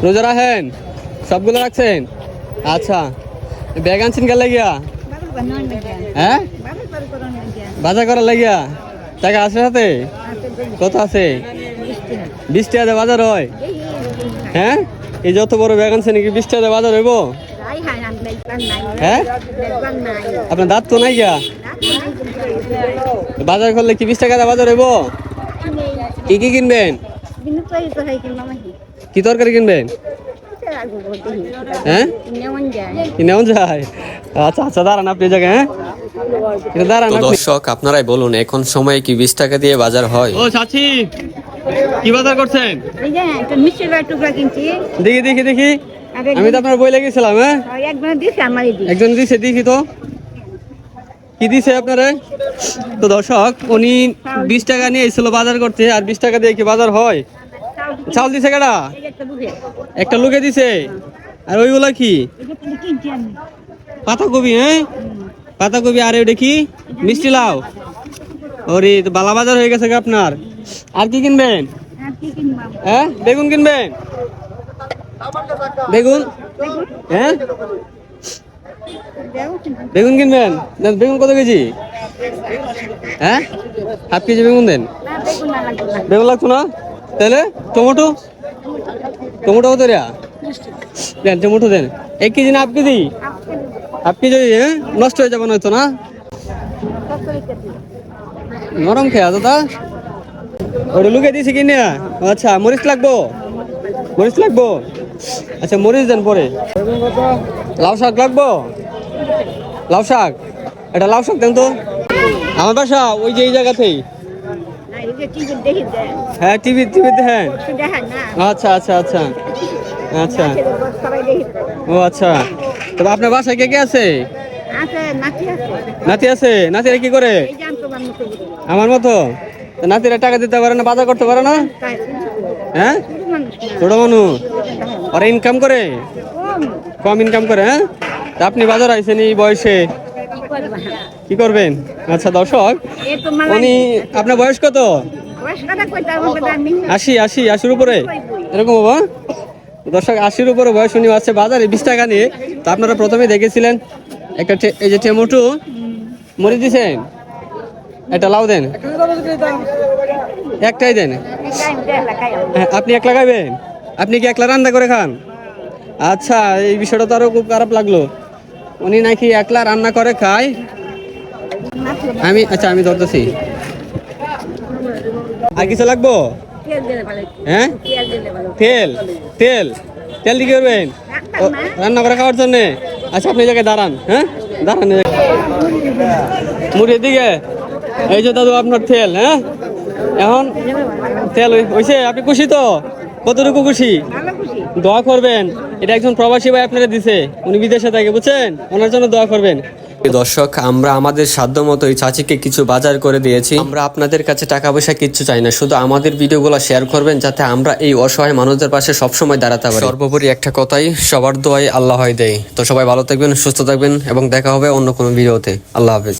রোজা রাখেন? সবগুলো রাখছেন? আচ্ছা, ব্যাগ আনছেন গেলে গিয়া? হ্যাঁ, বাজার করার লাগিয়া। টাকা আছে সাথে? কত আছে? 20 টাকা বাজার হয়? হ্যাঁ, এই যত বড় ব্যাগ আনছেন কি 20 টাকা বাজার হইব? হ্যাঁ, আপনার দাঁত তো নাই গিয়া, বাজার করলে কি 20 টাকা বাজার হইব? কি কি কিনবেন? কি তরকারি কিনবেন? হ্যাঁ, নেওয়া যায়। আচ্ছা আচ্ছা, দাঁড়ান আপনি জায়গায়। হ্যাঁ, দাঁড়ান। দর্শক আপনারাই বলুন, এখন সময় কি 20 টাকা দিয়ে বাজার হয়? ও চাচি, কি বাজার করছেন? দেখি দেখি দেখি, আমি তো আপনার বই লেগেছিলাম। হ্যাঁ, একজন দিছে, দেখি তো কি দিছে আপনারে। তো দর্শক, উনি 20 টাকা নিয়ে এসেছিল বাজার করতে, আর 20 টাকা দিয়ে কি বাজার হয়? চাউল দিছে কেডা? একটা লোকে দিছে। আর ওইগুলা কি? পাতাকপি। হ্যাঁ, পাতাকপি। আর ওইটা কি? মিষ্টি লাউ। ওরে, তো বালা বাজার হয়ে গেছে আপনার। আর কি কিনবেন? হ্যাঁ, বেগুন কিনবেন? বেগুন? হ্যাঁ, বেগুন কিনবেন? বেগুন কত কেজি? হ্যাঁ, হাফ কেজি বেগুন দেন। বেগুন লাগতো না? তাহলে টমেটো? টমেটো কত রে? দেন, টমেটো দেন। 1 কেজি না হাফ কেজি? Half KG. হ্যাঁ, নষ্ট হয়ে যাবে নয়তো না? নরম খেয়া দাদা, ওটা লুকে দিয়েছি কিনে। আচ্ছা, মরিচ লাগবো? মরিচ লাগবো? আচ্ছা, মরিচ দেন পরে। লাউ শাক লাগবো? লাউ শাক, এটা লাউ শাক দেন তো। আমার বাসা ওই যে এই জায়গাতেই। হ্যাঁ, টিভি দেখেন? আচ্ছা আচ্ছা আচ্ছা আচ্ছা। ও আচ্ছা, তবে আপনার বাসায় কে কে আছে? নাতি আছে? নাতিরা কি করে? আমার মতো? নাতিরা টাকা দিতে পারে না, বাজার করতে পারে না? হ্যাঁ, ছোট মানুষ, ওরা ইনকাম করে? কম ইনকাম করে? হ্যাঁ, তা আপনি বাজার আইছেন এই বয়সে, কি করবেন? আচ্ছা দর্শক, উনি, আপনার বয়স কত? 80-80-80-80-র উপরে এরকম বাবা। দর্শক, 80-র উপরে বয়স, উনি আছে বাজারে 20 টাকা নিয়ে। তো আপনারা প্রথমে দেখেছিলেন একটা, এই যে টমেটো, মরিচ দিছেন, একটা লাউ দেন, একটাই দেন। হ্যাঁ, আপনি একলা খাইবেন? আপনি কি একলা রান্না করে খান? আচ্ছা, এই বিষয়টা তো আরো খুব খারাপ লাগলো, উনি নাকি একলা রান্না করে খায়। আচ্ছা, আমি ধরতেছি। আর কিছু লাগবো? হ্যাঁ, তেল। তেল তেল দিয়ে করবেন রান্না করে খাওয়ার জন্যে? আচ্ছা, আপনি জায়গায় দাঁড়ান। হ্যাঁ, দাঁড়ান মুড়ির দিকে। এই যে দাদু আপনার তেল। হ্যাঁ, এখন তেল হয়েছে, আপনি খুশি তো? কতটুকু খুশি? দোয়া করবেন, এটা একজন প্রবাসী ভাই আপনারা দিছে, উনি বিদেশে থাকে, বুঝছেন? ওনার জন্য দোয়া করবেন। দর্শক, আমরা আমাদের সাধ্য মতো এই চাচিকে কিছু বাজার করে দিয়েছি। আমরা আপনাদের কাছে টাকা পয়সা কিচ্ছু চাই না, শুধু আমাদের ভিডিওগুলো শেয়ার করবেন, যাতে আমরা এই অসহায় মানুষদের পাশে সবসময় দাঁড়াতে পারি। সর্বোপরি একটা কথাই, সবার দোয়াই আল্লাহ হয় দেয়। তো সবাই ভালো থাকবেন, সুস্থ থাকবেন, এবং দেখা হবে অন্য কোনো ভিডিওতে। আল্লাহ হাফেজ।